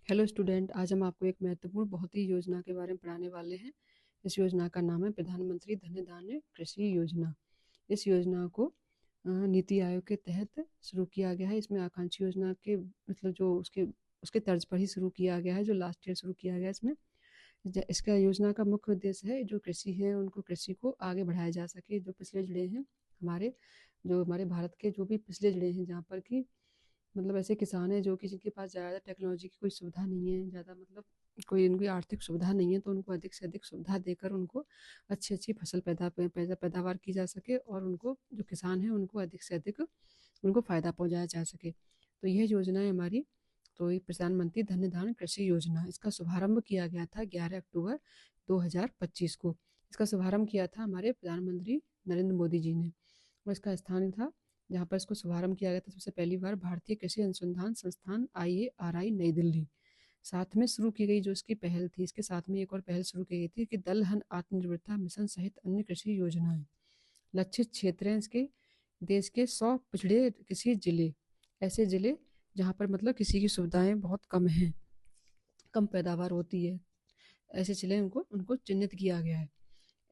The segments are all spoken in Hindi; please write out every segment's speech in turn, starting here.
हेलो स्टूडेंट, आज हम आपको एक महत्वपूर्ण बहुत ही योजना के बारे में पढ़ाने वाले हैं। इस योजना का नाम है प्रधानमंत्री धन धान्य कृषि योजना। इस योजना को नीति आयोग के तहत शुरू किया गया है। इसमें आकांक्षी योजना के मतलब जो उसके उसके तर्ज पर ही शुरू किया गया है, जो लास्ट ईयर शुरू किया गया है। इसमें इसका योजना का मुख्य उद्देश्य है जो कृषि है उनको कृषि को आगे बढ़ाया जा सके। जो पिछले जिले हैं हमारे जो हमारे भारत के जो भी पिछले जिले हैं, जहाँ पर कि मतलब ऐसे किसान हैं जो कि जिनके पास ज़्यादा टेक्नोलॉजी की कोई सुविधा नहीं है, ज़्यादा मतलब कोई उनकी आर्थिक सुविधा नहीं है, तो उनको अधिक से अधिक सुविधा देकर उनको अच्छी अच्छी फसल पैदावार की जा सके और उनको जो किसान हैं उनको अधिक से अधिक उनको फ़ायदा पहुंचाया जा सके। तो यह योजना है हमारी। तो ये प्रधानमंत्री धन धान्य कृषि योजना, इसका शुभारंभ किया गया था 11 अक्टूबर 2025 को। इसका शुभारंभ किया था हमारे प्रधानमंत्री नरेंद्र मोदी जी ने। और इसका स्थान था जहाँ पर इसको शुभारंभ किया गया था सबसे पहली बार भारतीय कृषि अनुसंधान संस्थान IARI नई दिल्ली। साथ में शुरू की गई जो इसकी पहल थी, इसके साथ में एक और पहल शुरू की गई थी कि दलहन आत्मनिर्भरता मिशन सहित अन्य कृषि योजनाएं। लक्षित क्षेत्र हैं इसके देश के 100 पिछड़े कृषि जिले, ऐसे जिले जहाँ पर मतलब किसी की सुविधाएं बहुत कम हैं, कम पैदावार होती है, ऐसे जिले उनको उनको चिन्हित किया गया है।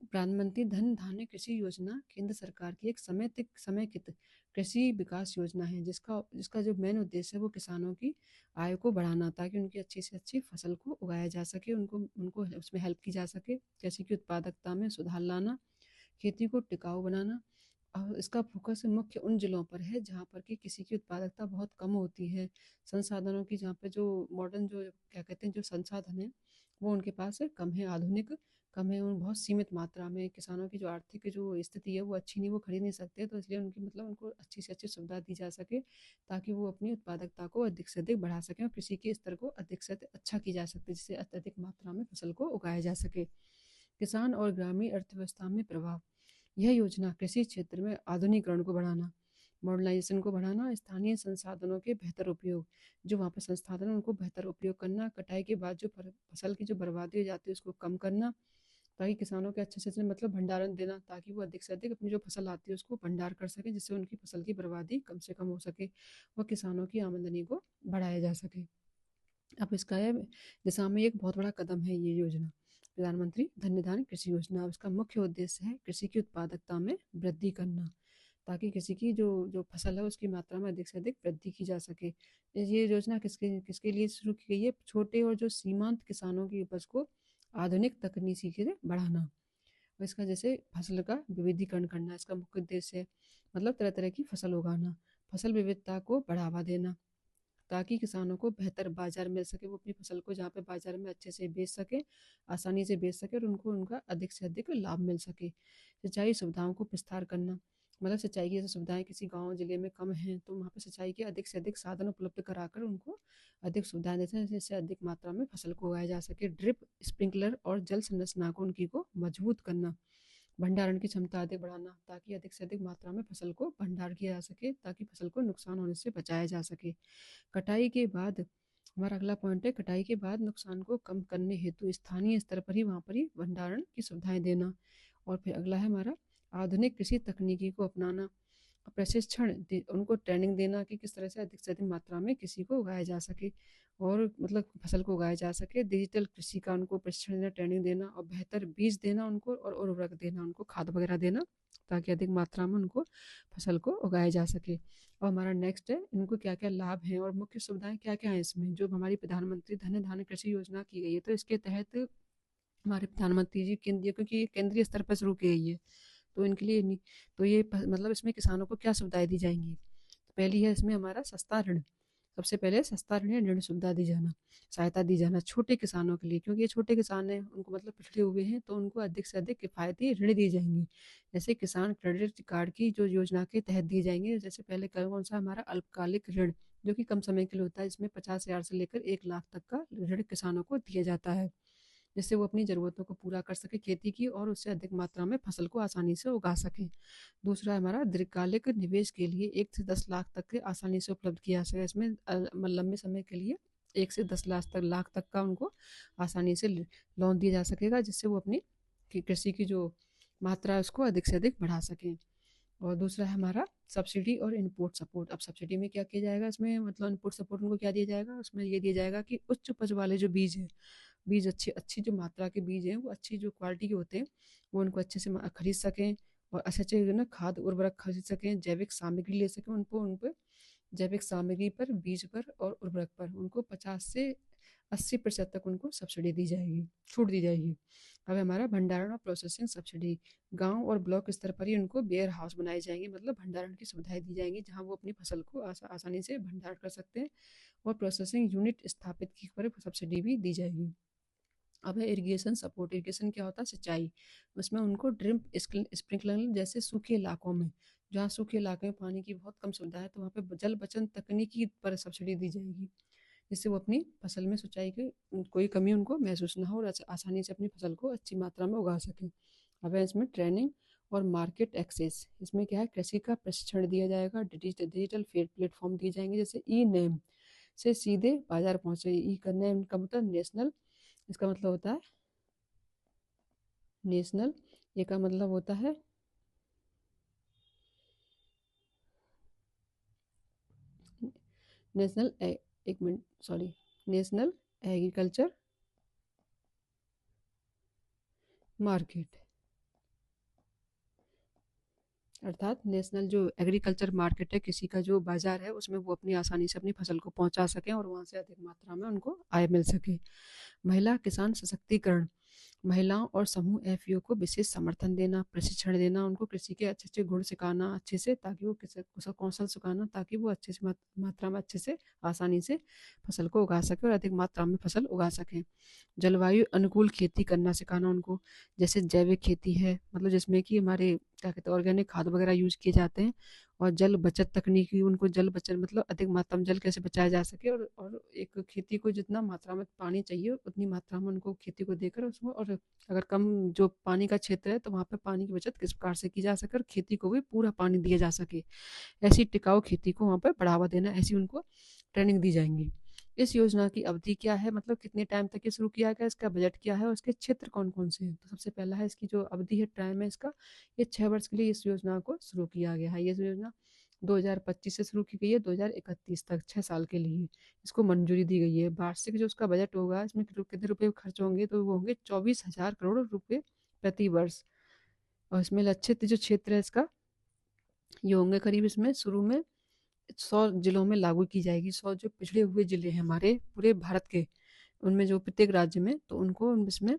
प्रधानमंत्री धन धान्य कृषि योजना केंद्र सरकार की एक समेकित कृषि विकास योजना है, जिसका जिसका जो मेन उद्देश्य है वो किसानों की आय को बढ़ाना, ताकि उनकी अच्छी से अच्छी फसल को उगाया जा सके, उनको उनको उसमें हेल्प की जा सके, जैसे कि उत्पादकता में सुधार लाना, खेती को टिकाऊ बनाना। और इसका फोकस मुख्य उन जिलों पर है जहाँ पर कि किसी की उत्पादकता बहुत कम होती है, संसाधनों की जहाँ पर जो मॉडर्न जो क्या कहते हैं जो संसाधन है वो उनके पास कम है, आधुनिक कम है, उन बहुत सीमित मात्रा में। किसानों की जो आर्थिक जो स्थिति है वो अच्छी नहीं, वो खरीद नहीं सकते, तो इसलिए उनकी मतलब उनको अच्छी से अच्छी सुविधा दी जा सके, ताकि वो अपनी उत्पादकता को अधिक से अधिक बढ़ा सकें और कृषि के स्तर को अधिक से अधिक अच्छा की जा सकती है, जिससे अत्यधिक मात्रा में फसल को उगाया जा सके। किसान और ग्रामीण अर्थव्यवस्था में प्रभाव। यह योजना कृषि क्षेत्र में आधुनिकीकरण को बढ़ाना, मॉडर्नाइजेशन को बढ़ाना, स्थानीय संसाधनों के बेहतर उपयोग, जो वहाँ पर संसाधन उनको बेहतर उपयोग करना, कटाई के बाद जो फसल की जो बर्बादी हो जाती है उसको कम करना, ताकि किसानों के अच्छे से मतलब भंडारण देना, ताकि वो अधिक से अधिक अपनी जो फसल आती है उसको भंडार कर सके, जिससे उनकी फसल की बर्बादी कम से कम हो सके और किसानों की आमदनी को बढ़ाया जा सके। अब इसका दिशा में एक बहुत बड़ा कदम है ये योजना, प्रधानमंत्री धन धान्य कृषि योजना। इसका मुख्य उद्देश्य है कृषि की उत्पादकता में वृद्धि करना, ताकि किसी की जो जो फसल है उसकी मात्रा में अधिक से अधिक वृद्धि की जा सके। ये योजना किसके किसके लिए शुरू की गई है? छोटे और जो सीमांत किसानों की उपज को आधुनिक तकनीकी से बढ़ाना, और इसका जैसे फसल का विविधीकरण करना इसका मुख्य उद्देश्य है। मतलब तरह तरह की फसल उगाना, फसल विविधता को बढ़ावा देना, ताकि किसानों को बेहतर बाजार मिल सके, वो अपनी फसल को जहाँ पे बाजार में अच्छे से बेच सके, आसानी से बेच सके और उनको उनका अधिक से अधिक लाभ मिल सके। सिंचाई सुविधाओं को विस्तार करना, मतलब सिंचाई की जैसे सुविधाएं किसी गांव जिले में कम हैं, तो वहाँ पर सिंचाई के अधिक से अधिक साधन उपलब्ध कराकर उनको अधिक सुविधाएं देते हैं, जिससे अधिक मात्रा में फसल को उगाया जा सके। ड्रिप स्प्रिंकलर और जल संरचना को उनकी को मजबूत करना, भंडारण की क्षमता अधिक बढ़ाना, ताकि अधिक से अधिक मात्रा में फसल को भंडार किया जा सके, ताकि फसल को नुकसान होने से बचाया जा सके। कटाई के बाद हमारा अगला पॉइंट है, कटाई के बाद नुकसान को कम करने हेतु स्थानीय स्तर पर ही वहाँ पर ही भंडारण की सुविधाएं देना। और फिर अगला है हमारा आधुनिक कृषि तकनीकी को अपनाना, प्रशिक्षण उनको ट्रेनिंग देना कि किस तरह से अधिक मात्रा में कृषि को उगाया जा सके और मतलब फसल को उगाया जा सके। डिजिटल कृषि का उनको प्रशिक्षण देना, ट्रेनिंग देना और बेहतर बीज देना उनको और उर्वरक देना, उनको खाद वगैरह देना, ताकि अधिक मात्रा में उनको फसल को उगाया जा सके। और हमारा नेक्स्ट है इनको क्या क्या लाभ हैं और मुख्य सुविधाएं क्या क्या हैं इसमें, जो हमारी प्रधानमंत्री धन धान्य कृषि योजना की गई है। तो इसके तहत हमारे प्रधानमंत्री जी केंद्रीय, क्योंकि ये केंद्रीय स्तर पर शुरू की गई है, तो इनके लिए तो ये मतलब इसमें किसानों को क्या सुविधाएं दी जाएंगी। तो पहली है इसमें हमारा सस्ता ऋण। सबसे पहले सस्ता ऋण सुविधा दी जाना, सहायता दी जाना छोटे किसानों के लिए, क्योंकि ये छोटे किसान हैं, उनको मतलब पिछड़े हुए हैं, तो उनको अधिक से अधिक किफायती ऋण दी जाएंगी। जैसे किसान क्रेडिट कार्ड की जो योजना के तहत दी जाएंगे। जैसे पहले कौन सा हमारा अल्पकालिक ऋण, जो कि कम समय के लिए होता है, इसमें 50,000 से लेकर 1 लाख तक का ऋण किसानों को दिया जाता है, जिससे वो अपनी ज़रूरतों को पूरा कर सके खेती की, और उससे अधिक मात्रा में फसल को आसानी से उगा सके। दूसरा है हमारा दीर्घकालिक निवेश के लिए 1 से 10 लाख तक के आसानी से उपलब्ध किया जा सके। इसमें लंबे समय के लिए 1 से 10 लाख तक का उनको आसानी से लोन दिया जा सकेगा, जिससे वो अपनी कृषि की जो मात्रा है उसको अधिक से अधिक बढ़ा सकें। और दूसरा है हमारा सब्सिडी और इनपुट सपोर्ट। अब सब्सिडी में क्या किया जाएगा, इसमें मतलब इनपुट सपोर्ट उनको क्या दिया जाएगा, उसमें ये दिया जाएगा कि उच्च उपज वाले जो बीज है, बीज अच्छी अच्छी जो मात्रा के बीज हैं, वो अच्छी जो क्वालिटी के होते हैं, वो उनको अच्छे से खरीद सकें, और अच्छे अच्छे ना खाद उर्वरक खरीद सकें, जैविक सामग्री ले सकें, उन पर जैविक सामग्री पर, बीज पर और उर्वरक पर उनको 50 से 80% तक उनको सब्सिडी दी जाएगी, छूट दी जाएगी। अब हमारा भंडारण और प्रोसेसिंग सब्सिडी, गांव और ब्लॉक स्तर पर ही उनको वेयर हाउस बनाए जाएंगे, मतलब भंडारण की सुविधाएं दी जाएंगी, जहां वो अपनी फसल को आसानी से भंडारण कर सकते हैं, और प्रोसेसिंग यूनिट स्थापित की पर सब्सिडी भी दी जाएगी। अब है इरिगेशन सपोर्ट। इरिगेशन क्या होता है, सिंचाई। उसमें उनको ड्रिप स्प्रिंकलर जैसे सूखे इलाकों में, जहाँ सूखे इलाके में पानी की बहुत कम सुविधा है, तो वहाँ पे जल बचत तकनीकी पर सब्सिडी दी जाएगी, जिससे वो अपनी फसल में सिंचाई की कोई कमी उनको महसूस ना हो, और आसानी से अपनी फसल को अच्छी मात्रा में उगा सकें। अब है इसमें ट्रेनिंग और मार्केट एक्सेस। इसमें क्या है, कृषि का प्रशिक्षण दिया जाएगा, डिजिटल प्लेटफॉर्म दिए जाएंगे, जैसे ई नेम से सीधे बाजार पहुंचे। ई का नेम का मतलब नेशनल, इसका मतलब होता है नेशनल, ये का मतलब होता है नेशनल एक minute sorry, national agriculture market, अर्थात नेशनल जो एग्रीकल्चर मार्केट है, किसी का जो बाजार है, उसमें वो अपनी आसानी से अपनी फसल को पहुंचा सकें, और वहां से अधिक मात्रा में उनको आय मिल सके। महिला किसान सशक्तिकरण। महिलाओं और समूह एफपीओ को विशेष समर्थन देना, प्रशिक्षण देना, उनको कृषि के अच्छे अच्छे गुण सिखाना अच्छे से, ताकि वो कौशल सिखाना, ताकि वो अच्छे से मात्रा में अच्छे से आसानी से फसल को उगा सके और अधिक मात्रा में फसल उगा सकें। जलवायु अनुकूल खेती करना सिखाना उनको, जैसे जैविक खेती है, मतलब जिसमें कि हमारे क्या कहते हैं ऑर्गेनिक खाद वगैरह यूज किए जाते हैं, और जल बचत तकनीकी, उनको जल बचत मतलब अधिक मात्रा में जल कैसे बचाया जा सके, और एक खेती को जितना मात्रा में पानी चाहिए उतनी मात्रा में उनको खेती को देकर उसमें, और अगर कम जो पानी का क्षेत्र है तो वहाँ पे पानी की बचत किस प्रकार से की जा सके, और खेती को भी पूरा पानी दिया जा सके, ऐसी टिकाऊ खेती को वहाँ पर बढ़ावा देना, ऐसी उनको ट्रेनिंग दी जाएंगी। इस योजना की अवधि क्या है, मतलब कितने टाइम तक ये शुरू किया गया, इसका बजट क्या है, और इसके क्षेत्र कौन कौन से हैं। तो सबसे पहला है इसकी जो अवधि है, टाइम है इसका, ये 6 वर्ष के लिए इस योजना को शुरू किया गया है। ये योजना 2025 से शुरू की गई है, 2031 तक 6 साल के लिए इसको मंजूरी दी गई है। वार्षिक जो उसका बजट होगा, इसमें कितने रुपए खर्च होंगे, तो वो होंगे 24,000 करोड़ रुपए प्रति वर्ष। और इसमें लक्षित जो क्षेत्र है इसका, ये होंगे करीब, इसमें शुरू में 100 जिलों में लागू की जाएगी। 100 जो पिछड़े हुए जिले हैं हमारे पूरे भारत के, उनमें जो प्रत्येक राज्य में, तो उनको इसमें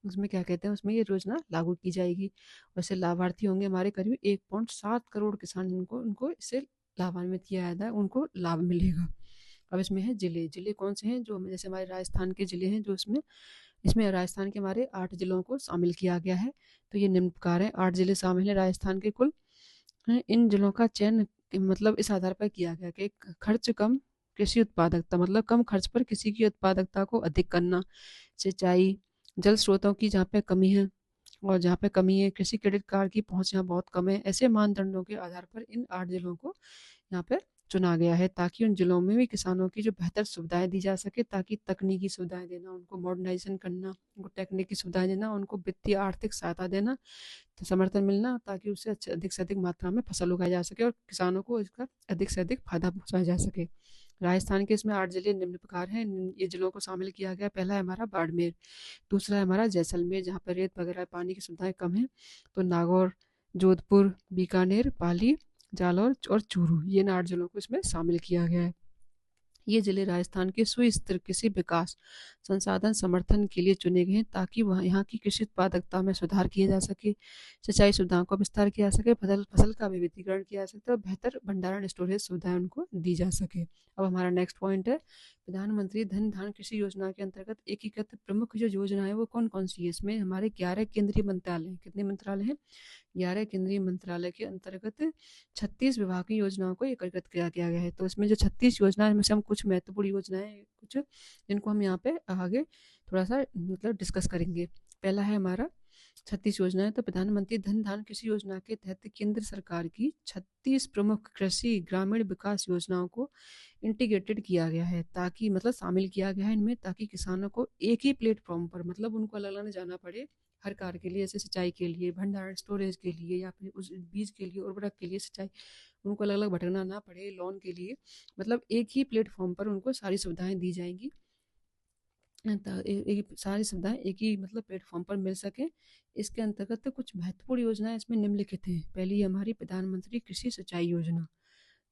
उसमें क्या कहते हैं, उसमें ये योजना लागू की जाएगी। वैसे लाभार्थी होंगे हमारे करीब 1.7 करोड़ किसान, जिनको उनको इससे लाभान्वित किया जाता है, उनको लाभ मिलेगा। अब इसमें है जिले। जिले कौन से हैं, जो जैसे हमारे राजस्थान के जिले हैं, जो इसमें इसमें राजस्थान के हमारे 8 जिलों को शामिल किया गया है। तो ये निम्न प्रकार है, 8 जिले शामिल है राजस्थान के कुल। इन जिलों का चयन मतलब इस आधार पर किया गया कि खर्च कम, कृषि उत्पादकता, मतलब कम खर्च पर किसी की उत्पादकता को अधिक करना, सिंचाई, जल स्रोतों की जहाँ पे कमी है, और जहाँ पे कमी है कृषि क्रेडिट कार्ड की पहुंच यहाँ बहुत कम है, ऐसे मानदंडों के आधार पर इन 8 जिलों को यहाँ पे चुना गया है, ताकि उन जिलों में भी किसानों की जो बेहतर सुविधाएं दी जा सके, ताकि तकनीकी सुविधाएं देना, उनको मॉडर्नाइजेशन करना, उनको तकनीकी सुविधाएं देना, उनको वित्तीय आर्थिक सहायता देना, तो समर्थन मिलना, ताकि उससे अधिक से अधिक मात्रा में फसल उगाई जा सके, और किसानों को इसका अधिक से अधिक फायदा पहुंचाया जा सके। राजस्थान के इसमें 8 जिले निम्न प्रकार हैं, ये जिलों को शामिल किया गया। पहला है हमारा बाड़मेर, दूसरा है हमारा जैसलमेर, जहाँ पर रेत वगैरह पानी की सुविधाएं कम है, तो नागौर, जोधपुर, बीकानेर, पाली, जालौर और चूरू, ये 8 जिलों को इसमें शामिल किया गया है। ये जिले राजस्थान के सुस्थिर कृषि विकास संसाधन समर्थन के लिए चुने गए हैं, ताकि वह यहाँ की कृषि उत्पादकता में सुधार किया जा सके, सिंचाई सुविधाओं का विस्तार किया जा सके, फसल का विविधीकरण किया जा सकता है, और बेहतर भंडारण स्टोरेज सुविधाएं उनको दी जा सके। अब हमारा नेक्स्ट पॉइंट है, प्रधानमंत्री धन धान कृषि योजना के अंतर्गत एकीकृत प्रमुख जो योजना है वो कौन कौन सी है। इसमें हमारे 11 केंद्रीय मंत्रालय, कितने मंत्रालय हैं, 11 केंद्रीय मंत्रालय के अंतर्गत 36 विभागीय योजनाओं को एकीकृत किया गया है। तो इसमें जो 36 योजना है, में से हम कुछ महत्वपूर्ण योजनाएं, कुछ जिनको हम यहाँ पे आगे थोड़ा सा मतलब डिस्कस करेंगे। पहला है हमारा 36 योजनाएं, तो प्रधानमंत्री धन धान कृषि योजना के तहत केंद्र सरकार की 36 प्रमुख कृषि ग्रामीण विकास योजनाओं को इंटीग्रेटेड किया गया है, ताकि मतलब शामिल किया गया है इनमें, ताकि किसानों को एक ही प्लेटफॉर्म पर, मतलब उनको अलग अलग जाना पड़े हर कार्य के लिए, जैसे सिंचाई के लिए, भंडारण स्टोरेज के लिए, या फिर उस बीज के लिए, उर्वरक के लिए, सिंचाई, उनको अलग अलग भटकना ना पड़े लोन के लिए, मतलब एक ही प्लेटफॉर्म पर उनको सारी सुविधाएं दी जाएंगी। सारी सुविधाएं एक ही मतलब प्लेटफॉर्म पर मिल सके। इसके अंतर्गत कुछ महत्वपूर्ण योजनाएं इसमें निम्नलिखित हैं। पहली हमारी प्रधानमंत्री कृषि सिंचाई योजना।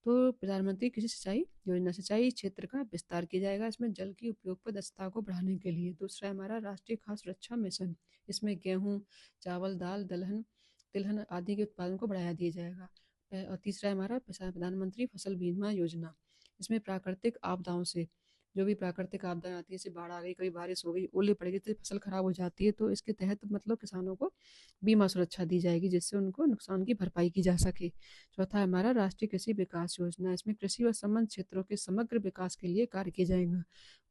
तो प्रधानमंत्री कृषि सिंचाई योजना, सिंचाई क्षेत्र का विस्तार किया जाएगा इसमें जल की उपयोग पर दक्षता को बढ़ाने के लिए। दूसरा हमारा राष्ट्रीय खाद्य सुरक्षा मिशन, इसमें गेहूं, चावल, दाल, दलहन, तिलहन आदि के उत्पादन को बढ़ाया दिया जाएगा। और तीसरा हमारा प्रधानमंत्री फसल बीमा योजना, इसमें प्राकृतिक आपदाओं से, जो भी प्राकृतिक आपदाएं आती है, जैसे बाढ़ आ गई, कभी बारिश हो गई, ओले पड़ गए, तो फसल खराब हो जाती है, तो इसके तहत मतलब किसानों को बीमा सुरक्षा दी जाएगी जिससे उनको नुकसान की भरपाई की जा सके। चौथा है हमारा राष्ट्रीय कृषि विकास योजना, इसमें कृषि व संबंध क्षेत्रों के समग्र विकास के लिए कार्य किया जाएगा।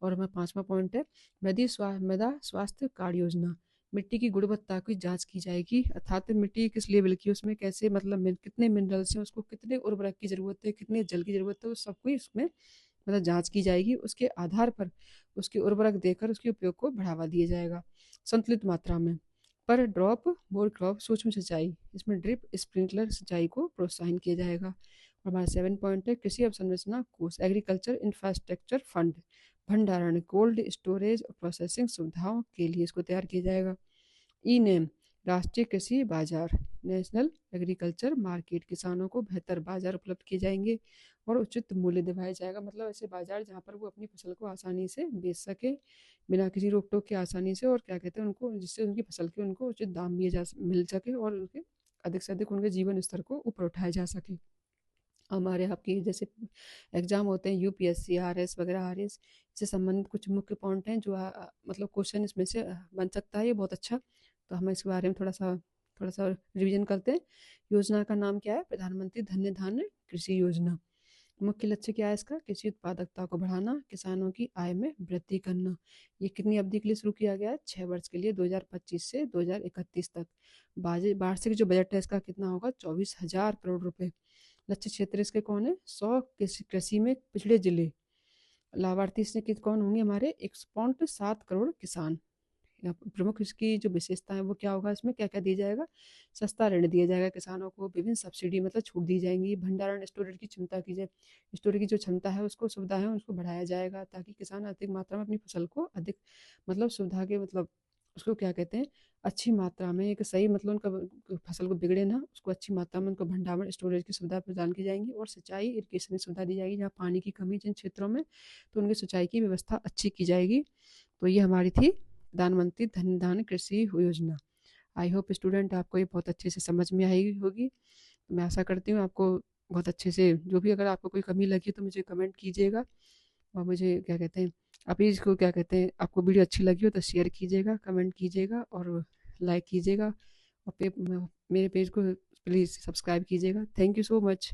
और हमारा पांचवा पॉइंट है मृदा स्वास्थ्य कार्ड योजना, मिट्टी की गुणवत्ता की जांच की जाएगी, अर्थात मिट्टी किस लेवल की, उसमें कैसे मतलब कितने मिनरल्स हैं, उसको कितने उर्वरक की जरूरत है, कितने जल की जरूरत है, वो सब कुछ इसमें मतलब जांच की जाएगी। उसके आधार पर उसके उर्वरक देकर उसके उपयोग को बढ़ावा दिया जाएगा संतुलित मात्रा में। पर ड्रॉप बोर क्रॉप सूक्ष्म सिंचाई, इसमें ड्रिप स्प्रिंकलर सिंचाई को प्रोत्साहन किया जाएगा। और हमारा 7 पॉइंट है कृषि अवसंरचना कोष, एग्रीकल्चर इंफ्रास्ट्रक्चर फंड, भंडारण, कोल्ड स्टोरेज और प्रोसेसिंग सुविधाओं के लिए इसको तैयार किया जाएगा। ई नेम, राष्ट्रीय कृषि बाजार, नेशनल एग्रीकल्चर मार्केट, किसानों को बेहतर बाजार उपलब्ध किए जाएंगे और उचित मूल्य दिलवाया जाएगा, मतलब ऐसे बाजार जहाँ पर वो अपनी फसल को आसानी से बेच सके बिना किसी रोक टोक के, आसानी से, और क्या कहते हैं उनको, जिससे उनकी फसल के उनको उचित दाम मिल सके और उनके अधिक से अधिक उनके जीवन स्तर को ऊपर उठाया जा सके। हमारे आपकी जैसे एग्जाम होते हैं यूपीएससी, आरएस वगैरह, आरएस से संबंधित कुछ मुख्य पॉइंट हैं जो मतलब क्वेश्चन इसमें से बन सकता है, ये बहुत अच्छा। तो हम इसके बारे में थोड़ा सा रिवीजन करते हैं। योजना का नाम क्या है? प्रधानमंत्री धन्य धान्य कृषि योजना। मुख्य लक्ष्य क्या है इसका? कृषि उत्पादकता को बढ़ाना, किसानों की आय में वृद्धि करना। ये कितनी अवधि के लिए शुरू किया गया है? 6 वर्ष के लिए, 2025 से 2031 तक। वार्षिक जो बजट है इसका कितना होगा? 24,000 करोड़ रुपए। लक्ष्य क्षेत्र इसके कौन है? 100 कृषि में पिछड़े जिले। लाभार्थी इससे कौन होंगे? हमारे 1.7 करोड़ किसान। प्रमुख इसकी जो विशेषता है वो क्या होगा? इसमें क्या क्या दिया जाएगा? सस्ता ऋण दिया जाएगा किसानों को, विभिन्न सब्सिडी मतलब छूट दी जाएंगी, भंडारण स्टोरेज की क्षमता की जाए, स्टोरेज की जो क्षमता है उसको, सुविधा है उसको बढ़ाया जाएगा ताकि किसान अधिक मात्रा में अपनी फसल को अधिक मतलब सुविधा के मतलब उसको क्या कहते हैं, अच्छी मात्रा में एक सही मतलब उनका फसल को बिगड़े ना, उसको अच्छी मात्रा में उनको भंडारण स्टोरेज की सुविधा प्रदान की जाएंगी। और सिंचाई इरिगेशन की सुविधा दी जाएगी, जहाँ पानी की कमी जिन क्षेत्रों में, तो उनकी सिंचाई की व्यवस्था अच्छी की जाएगी। तो ये हमारी थी प्रधानमंत्री धन धान्य कृषि योजना। आई होप स्टूडेंट आपको ये बहुत अच्छे से समझ में आई होगी। तो मैं आशा करती हूँ आपको बहुत अच्छे से, जो भी अगर आपको कोई कमी लगी तो मुझे कमेंट कीजिएगा, और मुझे क्या कहते हैं, आप इसको क्या कहते हैं, आपको वीडियो अच्छी लगी हो तो शेयर कीजिएगा, कमेंट कीजिएगा और लाइक कीजिएगा, और मेरे पेज को प्लीज़ सब्सक्राइब कीजिएगा। Thank you so much.